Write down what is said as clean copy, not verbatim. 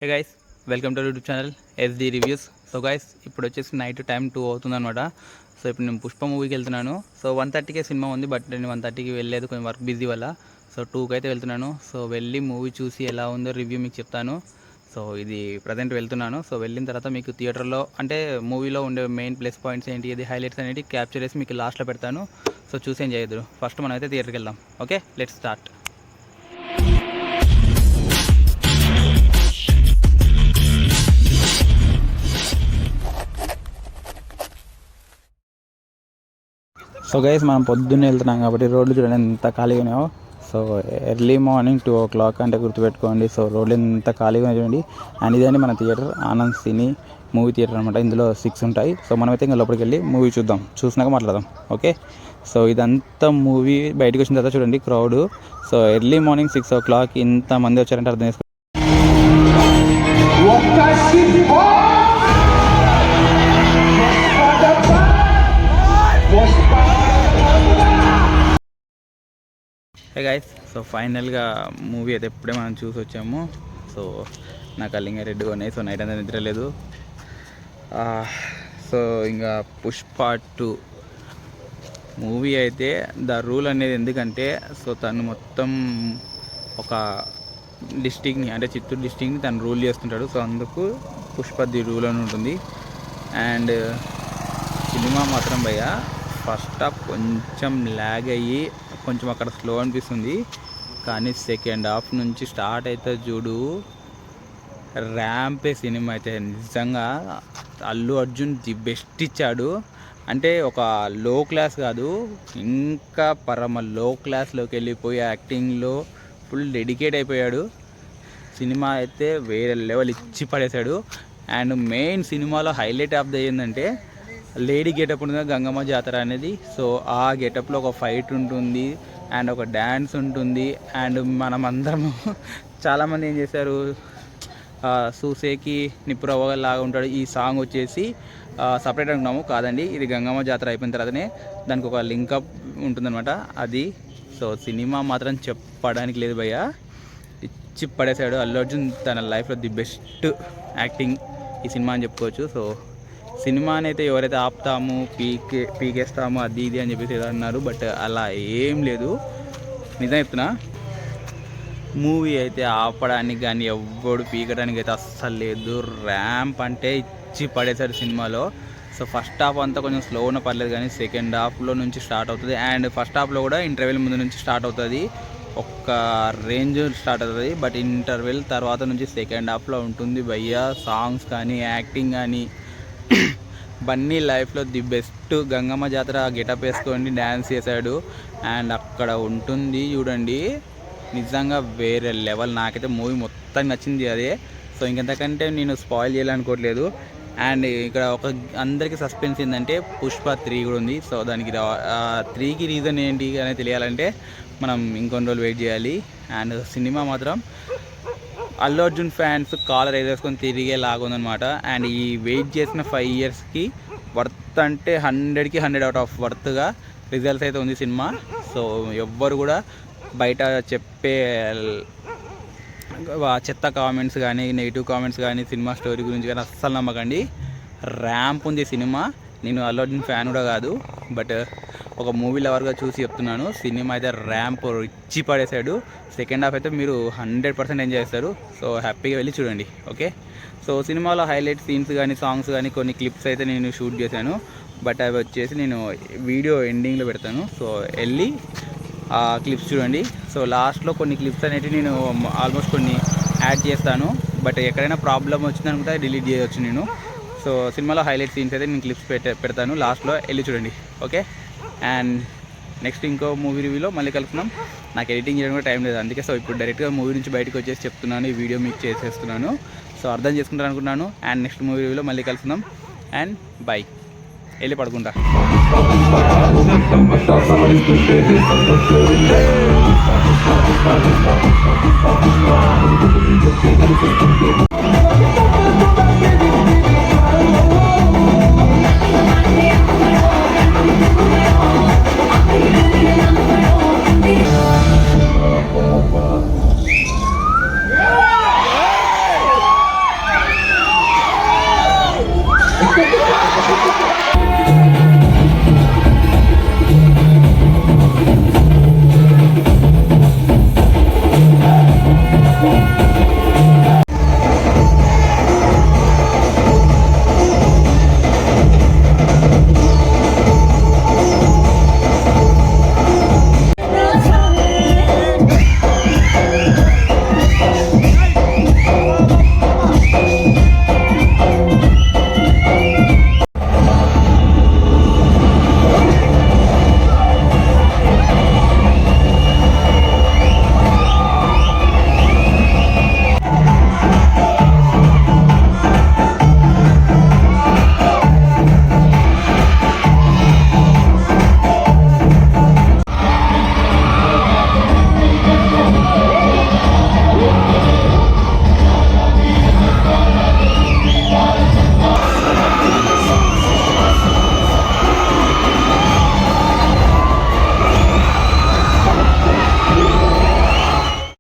Hey guys, welcome to YouTube channel SD reviews. So guys, ఇప్పుడు వచ్చేసి night time 2 అవుతుందన్నమాట. So ఇప్పుడు నేను పుష్ప మూవీకి వెళ్తున్నాను. సో 1:30కే సినిమా ఉంది, బట్ నేను 1:30కి వెళ్ళలేదు, కొంచెం వర్క్ బిజీ వల్ల. సో 2కి అయితే వెళ్తున్నాను. సో వెళ్ళి మూవీ చూసి ఎలా ఉందో రివ్యూ మీకు చెప్తాను. సో ఇది ప్రజెంట్ వెళ్తున్నాను. సో వెళ్ళిన తర్వాత మీకు థియేటర్లో అంటే మూవీలో ఉండే మెయిన్ ప్లస్ పాయింట్స్ ఏంటి, ఇది హైలైట్స్ అనేవి క్యాప్చర్ చేసి మీకు లాస్ట్లో పెడతాను. సో చూసేం చేయొద్దు. ఫస్ట్ మనం అయితే థియేటర్కి వెళ్దాం. Okay, let's start. So guys, మనం పొద్దున్నే వెళ్తున్నాం కాబట్టి రోడ్లు చూడండి ఎంత ఖాళీగా ఉన్నాయో. సో ఎర్లీ మార్నింగ్ 2 o'clock అంటే గుర్తుపెట్టుకోండి. సో రోడ్లు ఎంత ఖాళీగా చూడండి. అండ్ ఇదండి మన థియేటర్, ఆనంద్ సినీ మూవీ థియేటర్ అనమాట. ఇందులో 6 ఉంటాయి. సో మనమైతే ఇంకా లోపలికి వెళ్ళి మూవీ చూద్దాం, చూసినాక మాట్లాడదాం. ఓకే, సో ఇదంతా మూవీ బయటకు వచ్చిన తర్వాత చూడండి crowd. So early morning 6 o'clock ఇంతమంది వచ్చారంటే అర్థం చేసుకోండి. హే గైస్, సో ఫైనల్గా మూవీ అయితే ఎప్పుడే మనం చూసి వచ్చాము. సో నా కళ్ళింగా రెడ్గా ఉన్నాయి. సో నైట్ అంతా నిద్ర లేదు. సో ఇంకా పుష్ప 2 మూవీ అయితే ద రూల్ అనేది ఎందుకంటే, సో తను మొత్తం ఒక డిస్టిక్ని అంటే చిత్తూరు డిస్టిక్ని తను రూల్ చేస్తుంటాడు. సో అందుకు పుష్ప ది రూల్ అని ఉంటుంది. అండ్ సినిమా మాత్రం భయ్య ఫస్ట్ హాఫ్ కొంచెం ల్యాగ్ అయ్యి కొంచెం అక్కడ స్లో అనిపిస్తుంది. కానీ సెకండ్ హాఫ్ నుంచి స్టార్ట్ అయితే చూడు, ర్యాంపే సినిమా అయితే నిజంగా అల్లు అర్జున్ ది బెస్ట్ ఇచ్చాడు. అంటే ఒక లో క్లాస్ కాదు, ఇంకా పరమ లో క్లాస్లోకి వెళ్ళిపోయి యాక్టింగ్లో ఫుల్ డెడికేట్ అయిపోయాడు. సినిమా అయితే వేరే లెవెల్ ఇచ్చి పడేశాడు. అండ్ మెయిన్ సినిమాలో హైలైట్ ఆఫ్ ది ఏంటంటే లేడీ గెటప్ ఉంటుంది, గంగమ్మ జాతర అనేది. సో ఆ గెటప్లో ఒక ఫైట్ ఉంటుంది అండ్ ఒక డ్యాన్స్ ఉంటుంది. అండ్ మనం అందరము చాలామంది ఏం చేశారు, సూసేకి నిప్పురవ్వలాగా ఉంటాడు ఈ సాంగ్ వచ్చేసి సపరేట్ అనుకున్నాము. కాదండి, ఇది గంగమ్మ జాతర అయిపోయిన తర్వాతనే దానికి ఒక లింకప్ ఉంటుందన్నమాట అది. సో సినిమా మాత్రం చెప్పడానికి లేదు భయ్య, ఇచ్చి పడేశాడు. అల్లు అర్జున్ తన లైఫ్లో ది బెస్ట్ యాక్టింగ్ ఈ సినిమా అని చెప్పుకోవచ్చు. సో సినిమాని అయితే ఎవరైతే ఆపుతాము పీకేస్తాము అది ఇది అని చెప్పేసి ఏదో అన్నారు, బట్ అలా ఏం లేదు. నిజం చెప్తున్నా, మూవీ అయితే ఆపడానికి కానీ ఎవ్వడు పీకడానికి అయితే అస్సలు లేదు. ర్యాంప్ అంటే ఇచ్చి పడేశారు సినిమాలో. సో ఫస్ట్ హాఫ్ అంతా కొంచెం స్లో ఉన్న పర్లేదు, కానీ సెకండ్ హాఫ్లో నుంచి స్టార్ట్ అవుతుంది. అండ్ ఫస్ట్ హాఫ్లో కూడా ఇంటర్వెల్ ముందు నుంచి స్టార్ట్ అవుతుంది, ఒక్క రేంజ్ స్టార్ట్ అవుతుంది. బట్ ఇంటర్వెల్ తర్వాత నుంచి సెకండ్ హాఫ్లో ఉంటుంది భయ్యా. సాంగ్స్ కానీ యాక్టింగ్ కానీ బన్నీ లైఫ్లో ది బెస్ట్. గంగమ్మ జాతర గెటప్ వేసుకొని డ్యాన్స్ చేశాడు. అండ్ అక్కడ ఉంటుంది చూడండి, నిజంగా వేరే లెవెల్. నాకైతే మూవీ మొత్తం నచ్చింది అదే. సో ఇంకెంతకంటే నేను స్పాయిల్ చేయాలనుకోవట్లేదు. అండ్ ఇక్కడ ఒక అందరికీ సస్పెన్స్ ఏంటంటే పుష్ప 3 కూడా ఉంది. సో దానికి 3కి రీజన్ ఏంటి అనేది తెలియాలంటే మనం ఇంకొన్ని రోజులు వెయిట్ చేయాలి. అండ్ సినిమా మాత్రం అల్లు అర్జున్ ఫ్యాన్స్ కాలర్ వేసుకొని తిరిగే లాగుందనమాట. అండ్ ఈ వెయిట్ చేసిన 5 yearsకి వర్త్ అంటే 100కి 100 out of వర్త్గా రిజల్ట్స్ అయితే ఉంది సినిమా. సో ఎవ్వరు కూడా బయట చెప్పే చెత్త కామెంట్స్ కానీ నెగిటివ్ కామెంట్స్ కానీ సినిమా స్టోరీ గురించి కానీ అస్సలు నమ్మకండి. ర్యాంప్ ఉంది సినిమా. నేను అల్లు అర్జున్ ఫ్యాన్ కూడా కాదు, బట్ ఒక మూవీ లవర్గా చూసి చెప్తున్నాను. సినిమా అయితే ర్యాంప్ ఇచ్చి పడేశాడు. సెకండ్ హాఫ్ అయితే మీరు 100% ఎంజాయ్ చేస్తారు. సో హ్యాపీగా వెళ్ళి చూడండి. ఓకే, సో సినిమాలో హైలైట్ సీన్స్ కానీ సాంగ్స్ కానీ కొన్ని క్లిప్స్ అయితే నేను షూట్ చేశాను, బట్ అవి వచ్చేసి నేను వీడియో ఎండింగ్లో పెడతాను. సో వెళ్ళి ఆ క్లిప్స్ చూడండి. సో లాస్ట్లో కొన్ని క్లిప్స్ అనేవి నేను ఆల్మోస్ట్ కొన్ని యాడ్ చేస్తాను, బట్ ఎక్కడైనా ప్రాబ్లం వచ్చిందనుకుంటే డిలీట్ చేయవచ్చు నేను. సో సినిమాలో హైలైట్ సీన్స్ అయితే నేను క్లిప్స్ పెడతాను, లాస్ట్లో వెళ్ళి చూడండి. ఓకే, అండ్ నెక్స్ట్ ఇంకో మూవీ రివ్యూలో మళ్ళీ కలుపుతున్నాం. నాకు ఎడిటింగ్ చేయడం కూడా టైం లేదు, అందుకే సో ఇప్పుడు డైరెక్ట్గా మూవీ నుంచి బయటకు వచ్చేసి చెప్తున్నాను, ఈ వీడియో మీకు చేసేస్తున్నాను. సో అర్థం చేసుకుంటారు అనుకున్నాను. అండ్ నెక్స్ట్ మూవీ రివ్యూలో మళ్ళీ కలుపుతున్నాం. అండ్ బై, వెళ్ళి పడుకుంటా.